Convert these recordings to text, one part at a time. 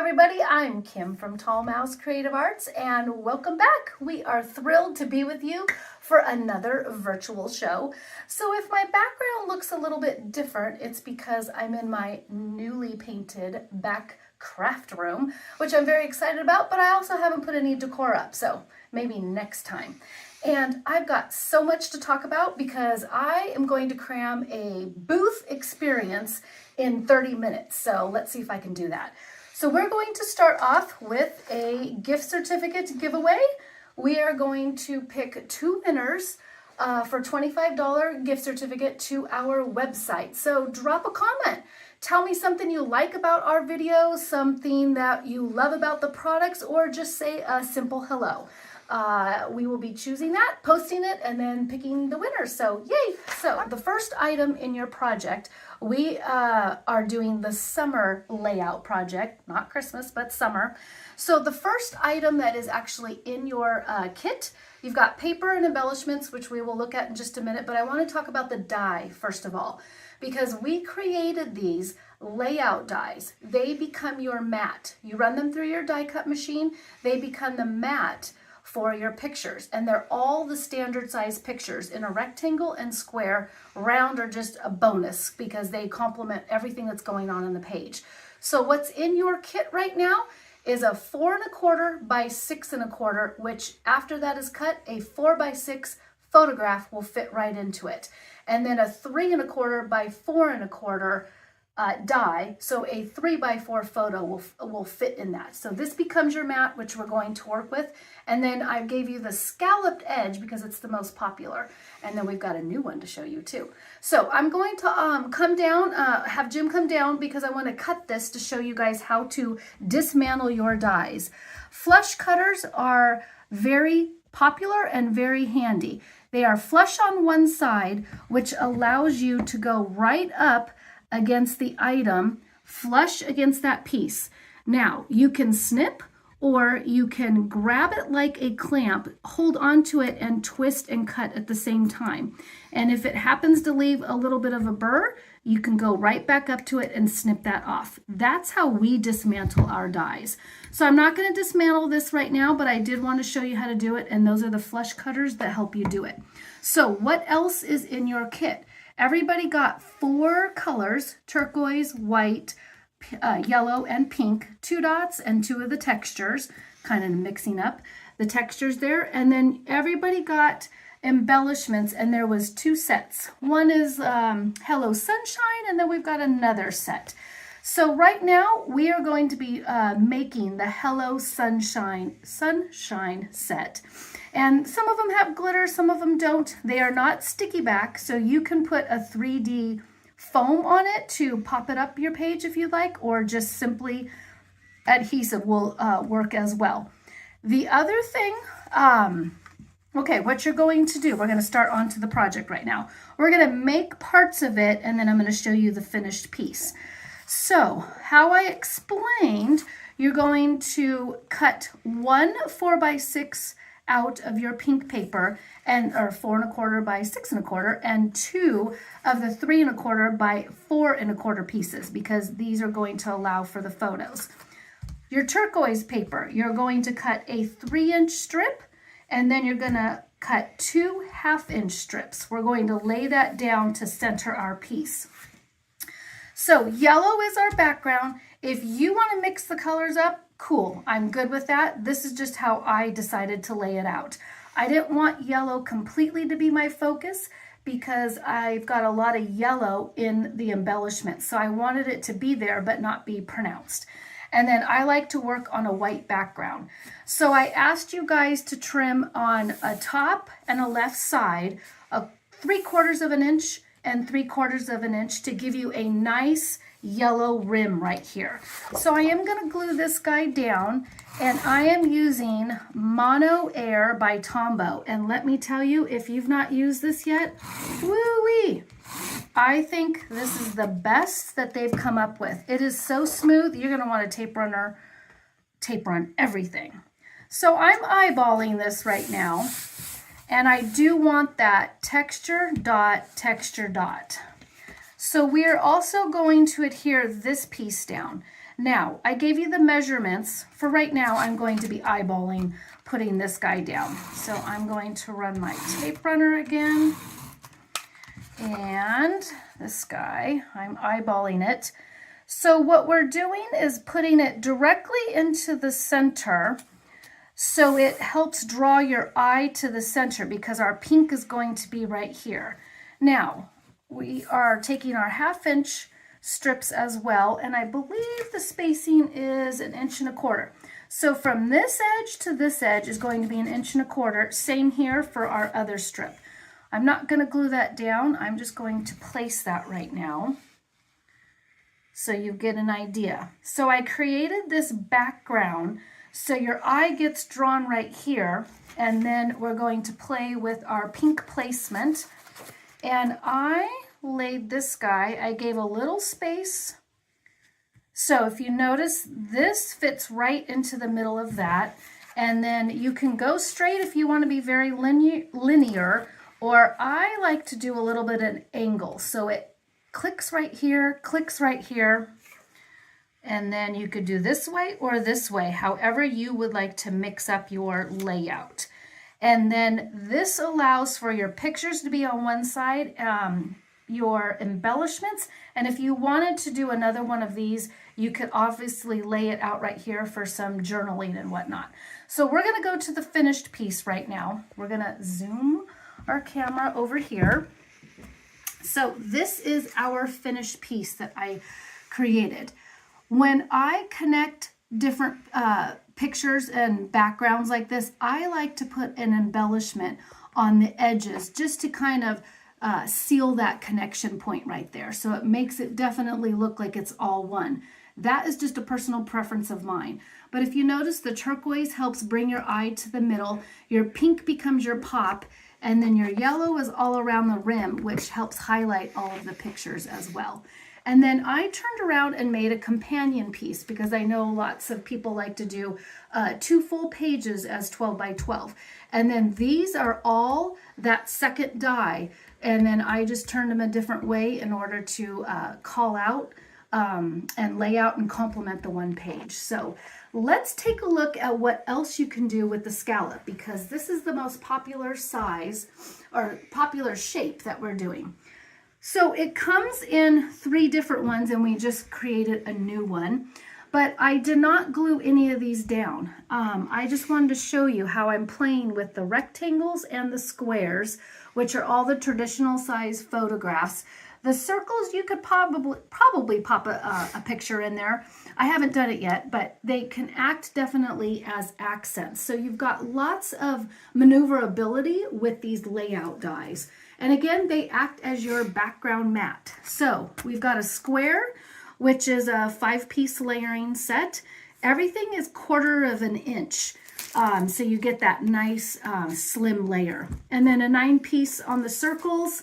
everybody, I'm Kim from Tall Mouse Creative Arts and welcome back. We are thrilled to be with you for another virtual show. So if my background looks a little bit different, it's because I'm in my newly painted back craft room, which I'm very excited about, but I also haven't put any decor up, so maybe next time. And I've got so much to talk about because I am going to cram a booth experience in 30 minutes. So let's see if I can do that. So we're going to start off with a gift certificate giveaway. We are going to pick two winners for $25 gift certificate to our website. So drop a comment. Tell me something you like about our videos, something that you love about the products, or just say a simple hello. We will be choosing that, posting it, and then picking the winner. So yay! So the first item in your project, we are doing the summer layout project, not Christmas, but summer. So the first item that is actually in your kit, you've got paper and embellishments, which we will look at in just a minute, but I want to talk about the die first of all, because we created these layout dies. They become your mat. You run them through your die cut machine, they become the mat for your pictures, and they're all the standard size pictures in a rectangle and square. Round are just a bonus because they complement everything that's going on the page. So what's in your kit right now is a 4 1/4 by 6 1/4, which after that is cut, a 4 by 6 photograph will fit right into it. And then a 3 1/4 by 4 1/4 die, so a 3 by 4 photo will fit in that. So this becomes your mat, which we're going to work with. And then I gave you the scalloped edge because it's the most popular. And then we've got a new one to show you too. So I'm going to come down, have Jim come down because I want to cut this to show you guys how to dismantle your dies. Flush cutters are very popular and very handy. They are flush on one side, which allows you to go right up against the item, flush against that piece. Now, you can snip or you can grab it like a clamp, hold onto it and twist and cut at the same time. And if it happens to leave a little bit of a burr, you can go right back up to it and snip that off. That's how we dismantle our dies. So I'm not going to dismantle this right now, but I did want to show you how to do it, and those are the flush cutters that help you do it. So what else is in your kit? Everybody got 4 colors: turquoise, white, yellow, and pink, 2 dots and 2 of the textures, kind of mixing up the textures there. And then everybody got embellishments, and there was 2 sets. One is Hello Sunshine, and then we've got another set. So right now we are going to be making the Hello Sunshine set. And some of them have glitter, some of them don't. They are not sticky back, so you can put a 3D foam on it to pop it up your page if you like, or just simply adhesive will work as well. The other thing, okay, what you're going to do, we're going to start onto the project right now. We're going to make parts of it, and then I'm going to show you the finished piece. So how I explained, you're going to cut 1 4 by 6 out of your pink paper, and or 4 1/4 by 6 1/4, and 2 of the 3 1/4 by 4 1/4 pieces, because these are going to allow for the photos. Your turquoise paper, you're going to cut a 3-inch strip, and then you're going to cut 2 1/2-inch strips. We're going to lay that down to center our piece. So yellow is our background. If you want to mix the colors up, cool, I'm good with that. This is just how I decided to lay it out. I didn't want yellow completely to be my focus because I've got a lot of yellow in the embellishment. So I wanted it to be there but not be pronounced. And then I like to work on a white background. So I asked you guys to trim on a top and a left side, a 3/4 of an inch and 3/4 of an inch to give you a nice yellow rim right here. So I am going to glue this guy down, and I am using Mono Air by Tombow. And let me tell you, if you've not used this yet, woo-wee! I think this is the best that they've come up with. It is so smooth, you're going to want to tape run everything. So I'm eyeballing this right now, and I do want that texture dot, texture dot. So we're also going to adhere this piece down. Now, I gave you the measurements. For right now, I'm going to be eyeballing putting this guy down. So I'm going to run my tape runner again. And this guy, I'm eyeballing it. So what we're doing is putting it directly into the center. So it helps draw your eye to the center because our pink is going to be right here. Now, we are taking our 1/2-inch strips as well, and I believe the spacing is 1.25 inches. So from this edge to this edge is going to be 1.25 inches. Same here for our other strip. I'm not going to glue that down. I'm just going to place that right now so you get an idea. So I created this background so your eye gets drawn right here, and then we're going to play with our pink placement. And I laid this guy, I gave a little space. So if you notice, this fits right into the middle of that. And then you can go straight if you want to be very linear, or I like to do a little bit of an angle. So it clicks right here, and then you could do this way or this way, however you would like to mix up your layout. And then this allows for your pictures to be on one side, your embellishments. And if you wanted to do another one of these, you could obviously lay it out right here for some journaling and whatnot. So we're gonna go to the finished piece right now. We're gonna zoom our camera over here. So this is our finished piece that I created. When I connect different pictures and backgrounds like this, I like to put an embellishment on the edges just to kind of seal that connection point right there. So it makes it definitely look like it's all one. That is just a personal preference of mine. But if you notice, the turquoise helps bring your eye to the middle, your pink becomes your pop, and then your yellow is all around the rim, which helps highlight all of the pictures as well. And then I turned around and made a companion piece because I know lots of people like to do 2 full pages as 12 by 12. And then these are all that second die. And then I just turned them a different way in order to call out and lay out and complement the one page. So let's take a look at what else you can do with the scallop, because this is the most popular size or popular shape that we're doing. So it comes in 3 different ones, and we just created a new one, but I did not glue any of these down. I just wanted to show you how I'm playing with the rectangles and the squares, which are all the traditional size photographs. The circles, you could probably pop a picture in there. I haven't done it yet, but they can act definitely as accents. So you've got lots of maneuverability with these layout dies. And again, they act as your background mat. So we've got a square, which is a 5-piece layering set. Everything is 1/4 inch. So you get that nice slim layer. And then a 9-piece on the circles,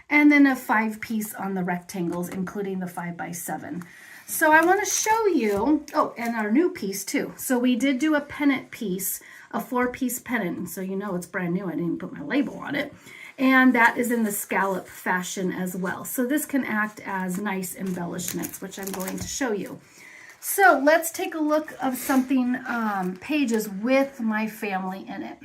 and then a 5-piece on the rectangles, including the 5x7. So I want to show you, oh, and our new piece too. So we did do a pennant piece, a 4-piece pennant. So you know it's brand new. I didn't put my label on it. And that is in the scallop fashion as well. So this can act as nice embellishments, which I'm going to show you. So let's take a look of something, pages with my family in it.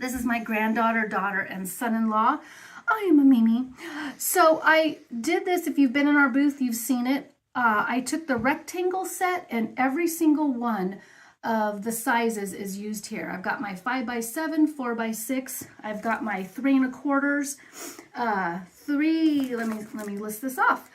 This is my granddaughter, daughter, and son-in-law. I am a Mimi. So I did this. If you've been in our booth, you've seen it. I took the rectangle set, and every single one of the sizes is used here. I've got my 5x7, 4x6. I've got my 3 1/4, let me list this off.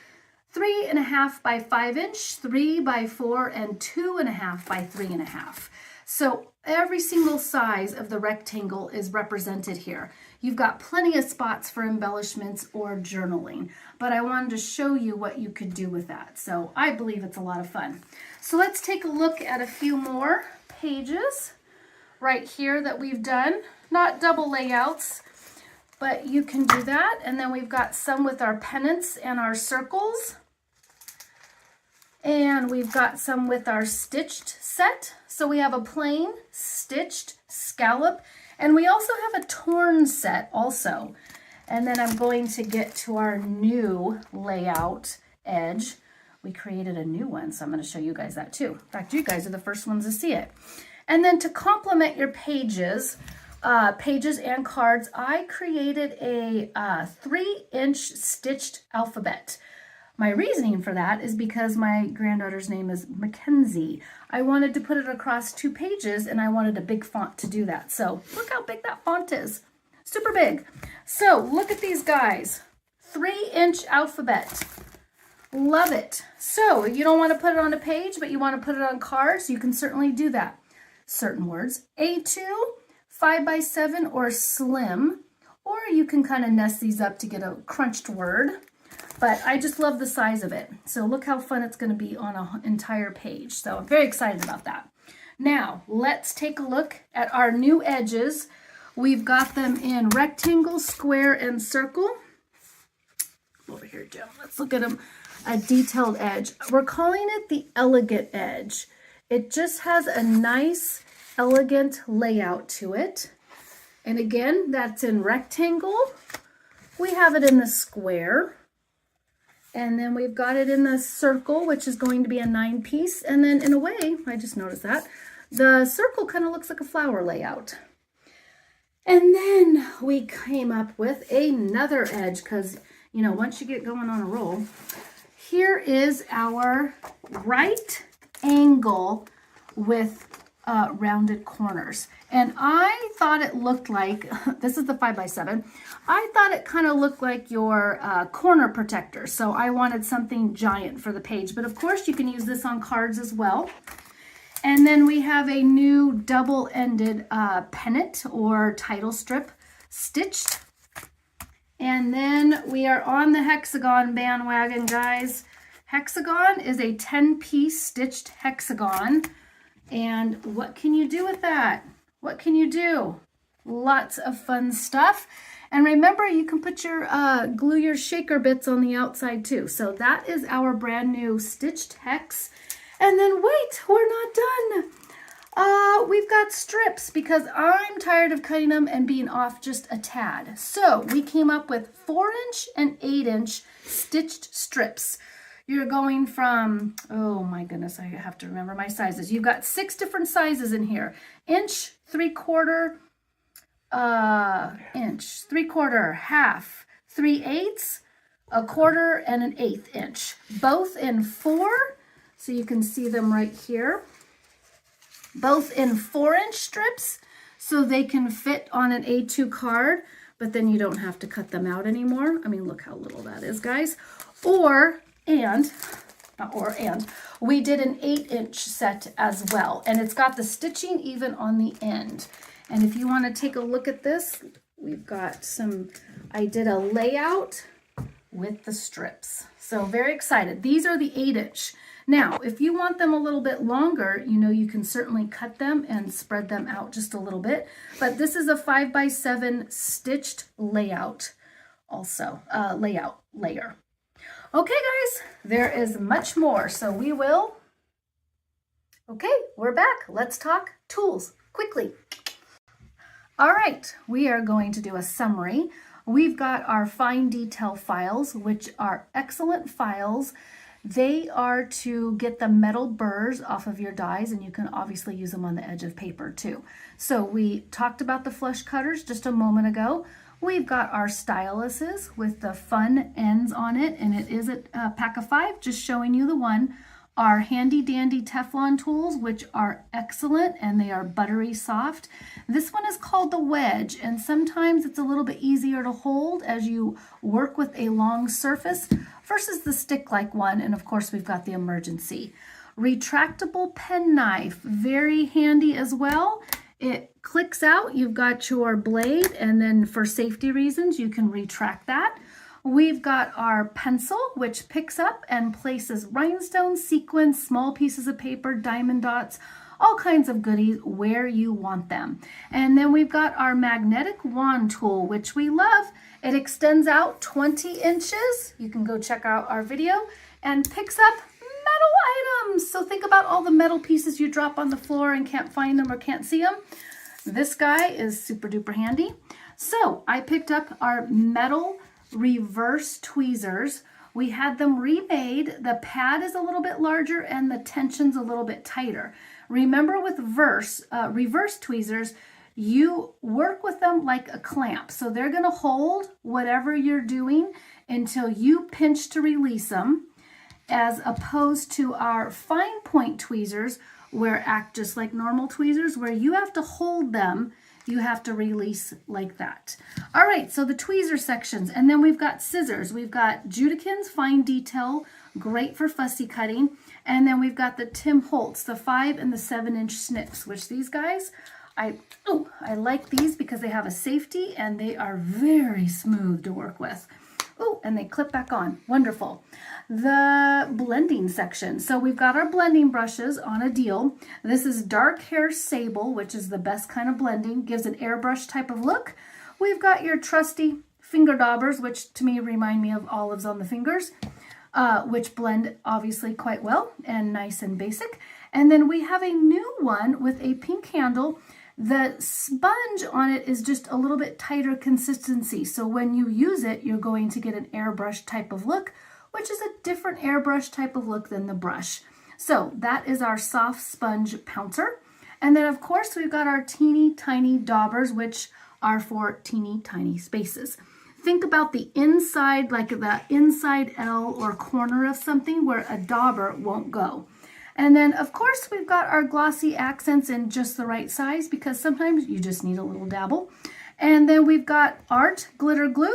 3.5 by 5 inch, 3 by 4, and 2.5 by 3.5. So every single size of the rectangle is represented here. You've got plenty of spots for embellishments or journaling, but I wanted to show you what you could do with that. So I believe it's a lot of fun. So let's take a look at a few more pages right here that we've done. Not double layouts, but you can do that. And then we've got some with our pennants and our circles. And we've got some with our stitched set. So we have a plain, stitched, scallop, and we also have a torn set also. And then I'm going to get to our new layout edge, we created a new one, so I'm going to show you guys that too. In fact, you guys are the first ones to see it. And then to complement your pages and cards, I created a 3-inch stitched alphabet. My reasoning for that is because my granddaughter's name is Mackenzie. I wanted to put it across 2 pages, and I wanted a big font to do that. So look how big that font is. Super big. So look at these guys. 3-inch alphabet. Love it. So you don't want to put it on a page, but you want to put it on cards, you can certainly do that. Certain words. A2, 5x7 or slim, or you can kind of nest these up to get a crunched word. But I just love the size of it. So look how fun it's going to be on an entire page. So I'm very excited about that. Now, let's take a look at our new edges. We've got them in rectangle, square, and circle. Over here, Jim. Let's look at them. A detailed edge. We're calling it the elegant edge. It just has a nice, elegant layout to it. And again, that's in rectangle. We have it in the square. And then we've got it in the circle, which is going to be a 9-piece. And then in a way, I just noticed that, the circle kind of looks like a flower layout. And then we came up with another edge because, you know, once you get going on a roll, here is our right angle with rounded corners. And I thought it looked like, this is the 5x7, I thought it kind of looked like your corner protector. So I wanted something giant for the page. But of course you can use this on cards as well. And then we have a new double-ended pennant or title strip stitched. And then we are on the hexagon bandwagon, guys. Hexagon is a 10-piece stitched hexagon. And what can you do with that? What can you do? Lots of fun stuff. And remember, you can put your glue your shaker bits on the outside too. So that is our brand new stitched hex. And then wait, we're not done. We've got strips because I'm tired of cutting them and being off just a tad. So we came up with 4-inch and 8-inch stitched strips. You're going from, oh my goodness, I have to remember my sizes. You've got 6 different sizes in here. Inch, 3/4, inch, 3/4, half, 3/8, 1/4, and an 1/8 inch. Both in 4, so you can see them right here. Both in 4-inch strips, so they can fit on an A2 card, but then you don't have to cut them out anymore. I mean, look how little that is, guys. We did an 8-inch set as well, and it's got the stitching even on the end. And if you want to take a look at this, we've got I did a layout with the strips. So very excited. These are the 8-inch. Now, if you want them a little bit longer, you know, you can certainly cut them and spread them out just a little bit. But this is a 5x7 stitched layout also, layer. Okay, guys, there is much more. So okay, we're back. Let's talk tools quickly. All right, we are going to do a summary. We've got our fine detail files, which are excellent files. They are to get the metal burrs off of your dies, and you can obviously use them on the edge of paper too. So we talked about the flush cutters just a moment ago. We've got our styluses with the fun ends on it, and it is a pack of 5, just showing you the one. Our handy dandy Teflon tools, which are excellent and they are buttery soft. This one is called the wedge, and sometimes it's a little bit easier to hold as you work with a long surface versus the stick-like one. And of course, we've got the emergency. Retractable penknife, very handy as well. It clicks out, you've got your blade, and then for safety reasons, you can retract that. We've got our pencil, which picks up and places rhinestones, sequins, small pieces of paper, diamond dots, all kinds of goodies where you want them. And then we've got our magnetic wand tool, which we love. It extends out 20 inches. You can go check out our video, and picks up metal items. So think about all the metal pieces you drop on the floor and can't find them or can't see them. This guy is super duper handy. So I picked up our metal reverse tweezers, We had them remade. The pad is a little bit larger and the tension's a little bit tighter. Remember with reverse tweezers, you work with them like a clamp. So they're going to hold whatever you're doing until you pinch to release them, as opposed to our fine point tweezers, where act just like normal tweezers, where you have to hold them, you have to release like that. All right, so the tweezer sections, and then we've got scissors. We've got Judikins fine detail, great for fussy cutting, and then we've got the Tim Holtz, the 5 and the 7-inch snips, which these guys, I like these because they have a safety and they are very smooth to work with. Oh, and they clip back on. Wonderful. The blending section. So we've got our blending brushes on a deal. This is Dark Hair Sable, which is the best kind of blending. Gives an airbrush type of look. We've got your trusty finger daubers, which to me remind me of olives on the fingers, which blend obviously quite well and nice and basic. And then we have a new one with a pink handle. The sponge on it is just a little bit tighter consistency. So when you use it, you're going to get an airbrush type of look, which is a different airbrush type of look than the brush. So that is our soft sponge pouncer. And then of course we've got our teeny tiny daubers, which are for teeny tiny spaces. Think about the inside, like the inside L or corner of something where a dauber won't go. And then, of course, we've got our glossy accents in just the right size, because sometimes you just need a little dabble. And then we've got Art Glitter Glue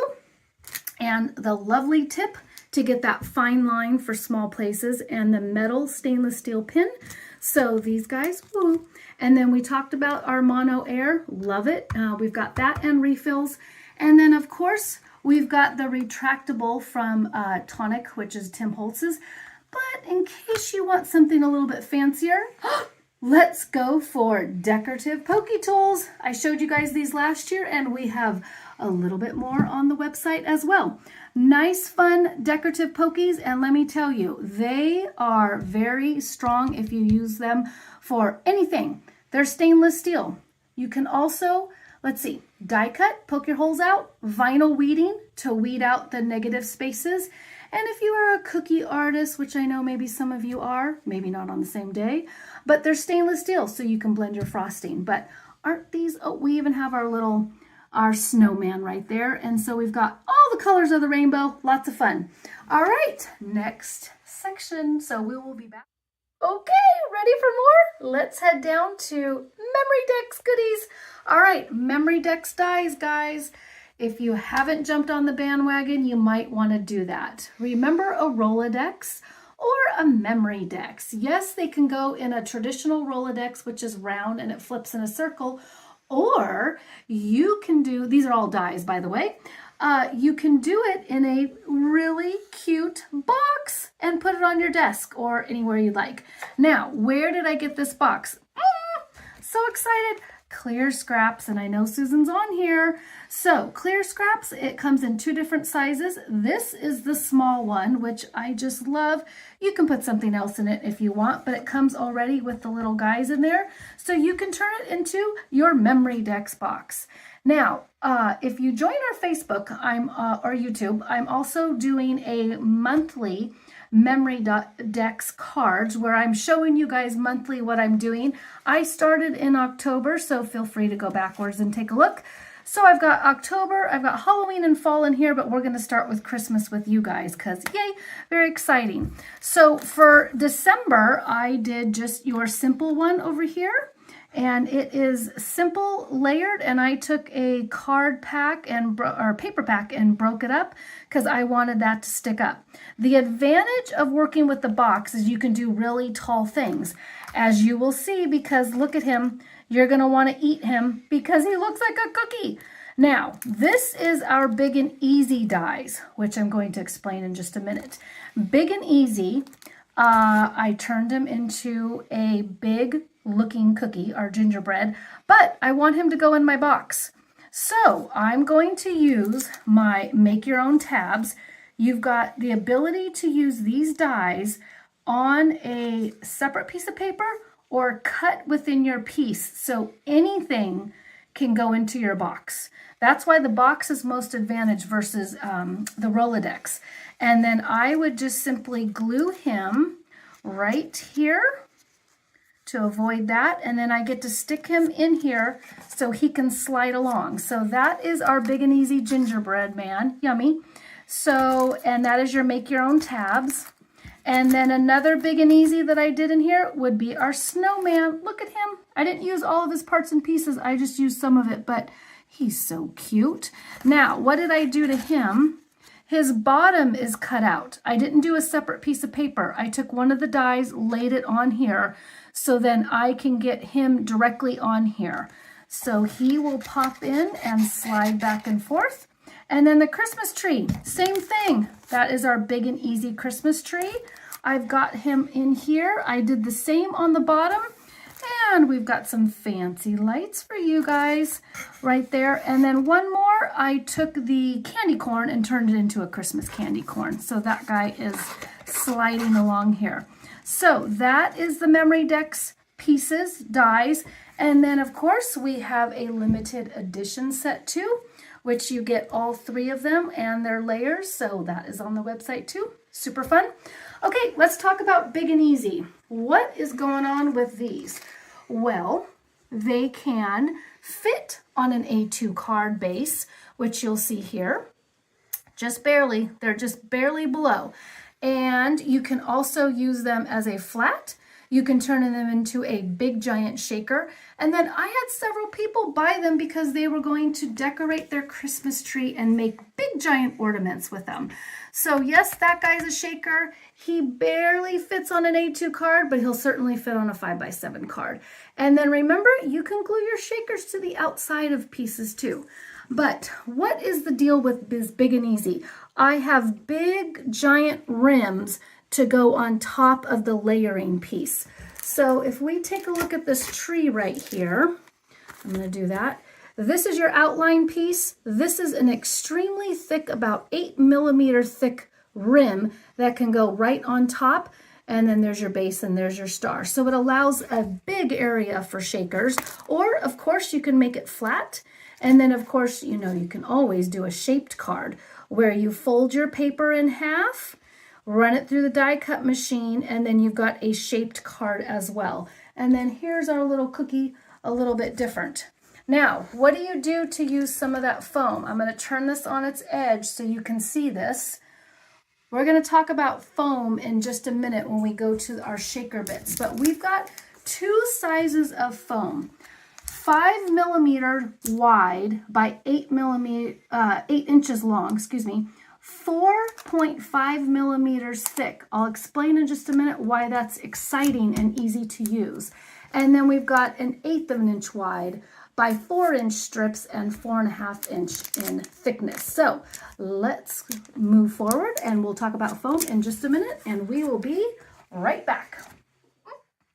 and the lovely tip to get that fine line for small places, and the metal stainless steel pin. So these guys, woo. And then we talked about our Mono Air. Love it. We've got that and refills. And then, of course, we've got the retractable from Tonic, which is Tim Holtz's. But in case you want something a little bit fancier, let's go for decorative pokey tools. I showed you guys these last year, and we have a little bit more on the website as well. Nice, fun, decorative pokies, and let me tell you, they are very strong if you use them for anything. They're stainless steel. You can also, let's see, die cut, poke your holes out, vinyl weeding to weed out the negative spaces. And if you are a cookie artist, which I know maybe some of you are, maybe not on the same day, but they're stainless steel, so you can blend your frosting. But aren't these, oh, we even have our snowman right there. And so we've got all the colors of the rainbow, lots of fun. All right, next section. So we will be back. Okay, ready for more? Let's head down to Memory-Dex goodies. All right, Memory-Dex dies, guys. If you haven't jumped on the bandwagon, you might want to do that. Remember a Rolodex or a Memory-Dex? Yes, they can go in a traditional Rolodex, which is round and it flips in a circle, or you can do, these are all dies, by the way, you can do it in a really cute box and put it on your desk or anywhere you like. Now, where did I get this box? So excited. Clear Scraps, and I know Susan's on here. So Clear Scraps, it comes in 2 different sizes. This is the small one, which I just love. You can put something else in it if you want, but it comes already with the little guys in there. So you can turn it into your Memory-Dex box. Now, if you join our Facebook or YouTube, I'm also doing a monthly Memory-Dex cards where I'm showing you guys monthly what I'm doing. I started in October, so feel free to go backwards and take a look. So I've got October, I've got Halloween and fall in here, but we're going to start with Christmas with you guys because yay, very exciting. So for December, I did just your simple one over here. And it is simple layered, and I took a card pack or paper pack and broke it up because I wanted that to stick up. The advantage of working with the box is you can do really tall things, as you will see, because look at him. You're going to want to eat him because he looks like a cookie. Now, this is our Big and Easy dies, which I'm going to explain in just a minute. Big and Easy, I turned him into a big looking cookie or gingerbread, but I want him to go in my box. So I'm going to use my make your own tabs. You've got the ability to use these dies on a separate piece of paper or cut within your piece, so anything can go into your box. That's why the box is most advantage versus the Rolodex. And then I would just simply glue him right here to avoid that. And then I get to stick him in here so he can slide along. So that is our Big and Easy gingerbread man. Yummy. So, and that is your make your own tabs. And then another Big and Easy that I did in here would be our snowman. Look at him. I didn't use all of his parts and pieces. I just used some of it, but he's so cute. Now, what did I do to him? His bottom is cut out. I didn't do a separate piece of paper. I took one of the dies, laid it on here, so then I can get him directly on here. So he will pop in and slide back and forth. And then the Christmas tree, same thing. That is our Big and Easy Christmas tree. I've got him in here. I did the same on the bottom. And we've got some fancy lights for you guys right there. And then one more, I took the candy corn and turned it into a Christmas candy corn. So that guy is sliding along here. So that is the memory decks, pieces, dies. And then of course we have a limited edition set too, which you get all 3 of them and their layers. So that is on the website too. Super fun. Okay, let's talk about Big and Easy. What is going on with these? Well, they can fit on an A2 card base, which you'll see here. Just barely. They're just barely below. And you can also use them as a flat. You can turn them into a big giant shaker. And then I had several people buy them because they were going to decorate their Christmas tree and make big giant ornaments with them. So yes, that guy's a shaker. He barely fits on an A2 card, but he'll certainly fit on a 5x7 card. And then remember, you can glue your shakers to the outside of pieces too. But what is the deal with this Big and Easy? I have big giant rims to go on top of the layering piece. So if we take a look at this tree right here, I'm going to do that. This is your outline piece. This is an extremely thick, about 8mm thick rim that can go right on top. And then there's your base and there's your star. So it allows a big area for shakers. Or of course you can make it flat. And then of course, you know, you can always do a shaped card where you fold your paper in half, run it through the die cut machine, and then you've got a shaped card as well. And then here's our little cookie, a little bit different. Now, what do you do to use some of that foam? I'm going to turn this on its edge so you can see this. We're going to talk about foam in just a minute when we go to our shaker bits, but we've got 2 sizes of foam. 5mm wide by 8 inches long, 4.5mm thick. I'll explain in just a minute why that's exciting and easy to use. And then we've got an 1/8 of an inch wide by 4-inch strips and 4.5 inch in thickness. So let's move forward and we'll talk about foam in just a minute and we will be right back.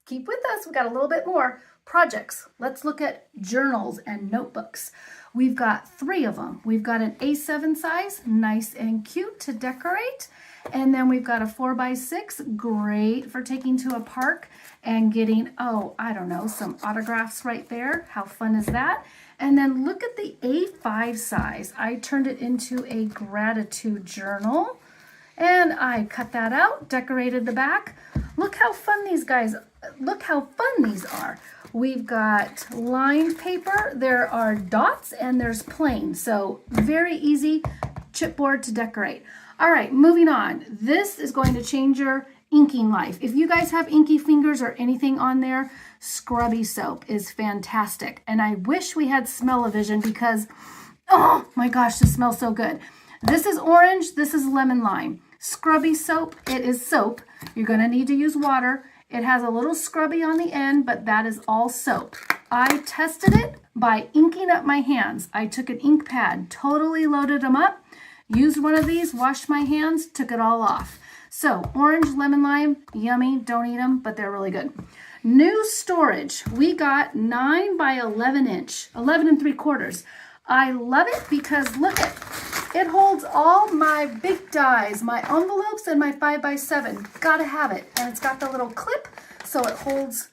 Keep with us, we've got a little bit more projects. Let's look at journals and notebooks. We've got 3 of them. We've got an A7 size, nice and cute to decorate. And then we've got a 4x6, great for taking to a park and getting, oh, I don't know, some autographs right there. How fun is that? And then look at the A5 size. I turned it into a gratitude journal and I cut that out, decorated the back. Look how fun these are. We've got lined paper, there are dots, and there's plain. So very easy chipboard to decorate. All right, moving on. This is going to change your inking life. If you guys have inky fingers or anything on there, scrubby soap is fantastic. And I wish we had smell-o-vision because, oh my gosh, this smells so good. This is orange, this is lemon lime. Scrubby soap, it is soap. You're gonna need to use water. It has a little scrubby on the end, but that is all soap. I tested it by inking up my hands. I took an ink pad, totally loaded them up, used one of these, washed my hands, took it all off. So orange, lemon lime, yummy, don't eat them, but they're really good. New storage, we got 9 by 11 inch, 11 3/4. I love it because look it holds all my big dies, my envelopes and my 5x7. Gotta have it. And it's got the little clip so it holds,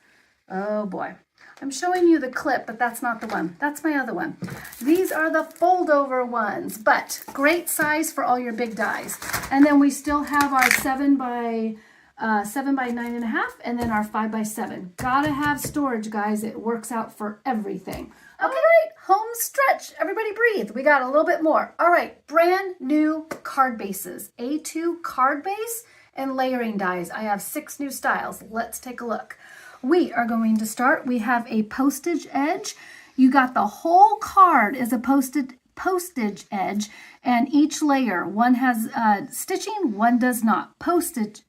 oh boy. I'm showing you the clip, but that's not the one. That's my other one. These are the fold over ones, but great size for all your big dies. And then we still have our 7 by 9.5, and then our 5 by 7. Gotta have storage, guys. It works out for everything. Okay, right, home stretch. Everybody breathe. We got a little bit more. All right, brand new card bases. A2 card base and layering dies. I have 6 new styles. Let's take a look. We are going to start. We have a postage edge. You got the whole card is a postage edge, and each layer, one has stitching, one does not. Postage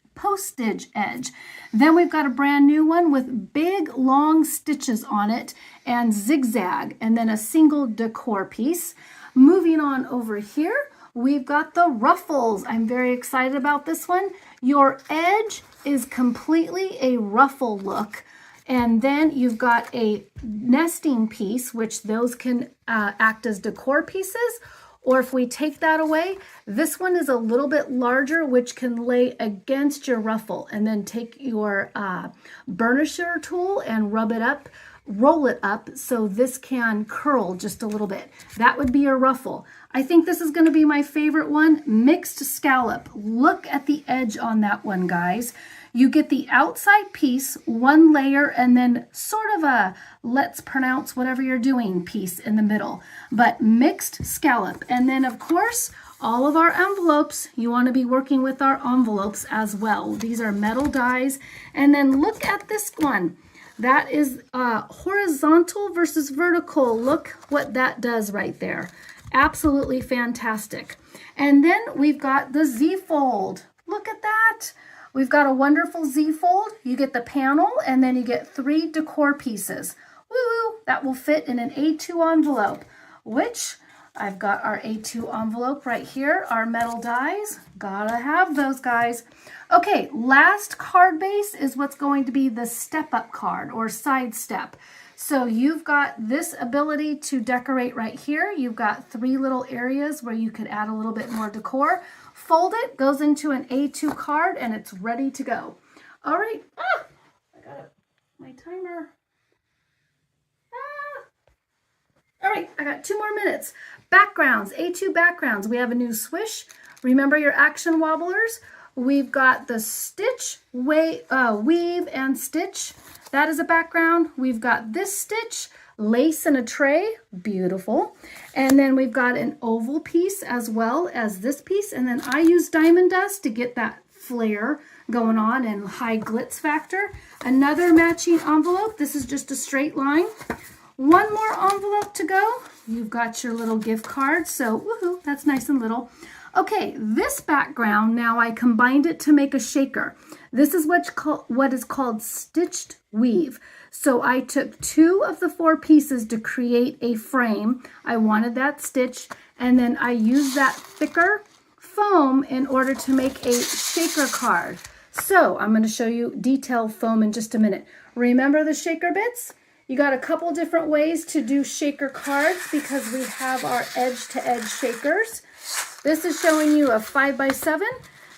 edge. Then we've got a brand new one with big long stitches on it and zigzag, and then a single decor piece. Moving on over here, we've got the ruffles. I'm very excited about this one. Your edge is completely a ruffle look, and then you've got a nesting piece, which those can act as decor pieces. Or if we take that away, this one is a little bit larger, which can lay against your ruffle, and then take your burnisher tool and rub it up, roll it up so this can curl just a little bit. That would be your ruffle. I think this is going to be my favorite one, mixed scallop. Look at the edge on that one, guys. You get the outside piece, one layer, and then sort of a let's pronounce whatever you're doing piece in the middle, but mixed scallop. And then of course, all of our envelopes, you want to be working with our envelopes as well. These are metal dies. And then look at this one. That is horizontal versus vertical. Look what that does right there. Absolutely fantastic. And then we've got the Z-fold. Look at that. We've got a wonderful Z-fold. You get the panel, and then you get 3 decor pieces. Woo! That will fit in an A2 envelope, which I've got our A2 envelope right here, our metal dies. Gotta have those, guys. Okay, last card base is what's going to be the step-up card or side step. So you've got this ability to decorate right here. You've got 3 little areas where you could add a little bit more decor. Fold it, goes into an A2 card, and it's ready to go. All right. I got it. My timer. All right, I got 2 more minutes. Backgrounds, A2 backgrounds. We have a new swish. Remember your action wobblers? We've got the stitch, weave, and stitch. That is a background. We've got this stitch, lace in a tray, beautiful. And then we've got an oval piece as well as this piece. And then I use diamond dust to get that flare going on and high glitz factor. Another matching envelope. This is just a straight line. 1 more envelope to go. You've got your little gift card. So woohoo, that's nice and little. Okay, this background, now I combined it to make a shaker. This is what is called stitched weave. So I took 2 of the 4 pieces to create a frame. I wanted that stitch, and then I used that thicker foam in order to make a shaker card. So I'm going to show you detailed foam in just a minute. Remember the shaker bits? You got a couple different ways to do shaker cards because we have our edge-to-edge shakers. This is showing you a 5 by 7.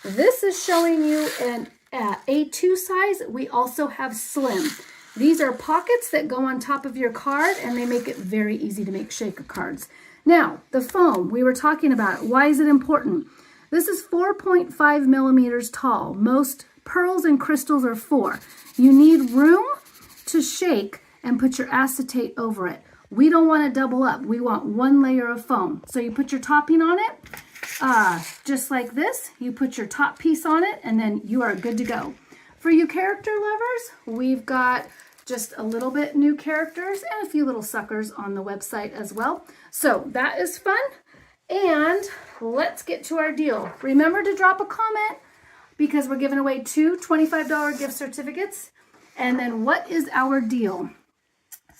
This is showing you an A2 size. We also have slim. These are pockets that go on top of your card, and they make it very easy to make shaker cards. Now, the foam, we were talking about it. Why is it important? This is 4.5 millimeters tall. Most pearls and crystals are 4. You need room to shake and put your acetate over it. We don't want to double up. We want 1 layer of foam. So you put your topping on it, just like this. You put your top piece on it, and then you are good to go. For you character lovers, we've got just a little bit new characters and a few little suckers on the website as well. So that is fun. And let's get to our deal. Remember to drop a comment because we're giving away 2 $25 gift certificates. And then what is our deal?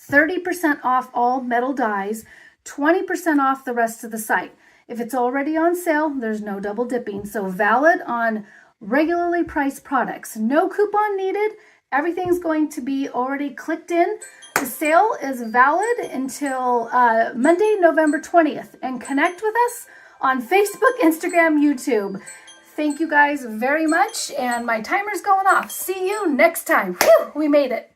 30% off all metal dies, 20% off the rest of the site. If it's already on sale, there's no double dipping. So valid on regularly priced products. No coupon needed. Everything's going to be already clicked in. The sale is valid until Monday, November 20th. And connect with us on Facebook, Instagram, YouTube. Thank you guys very much. And my timer's going off. See you next time. Whew, we made it.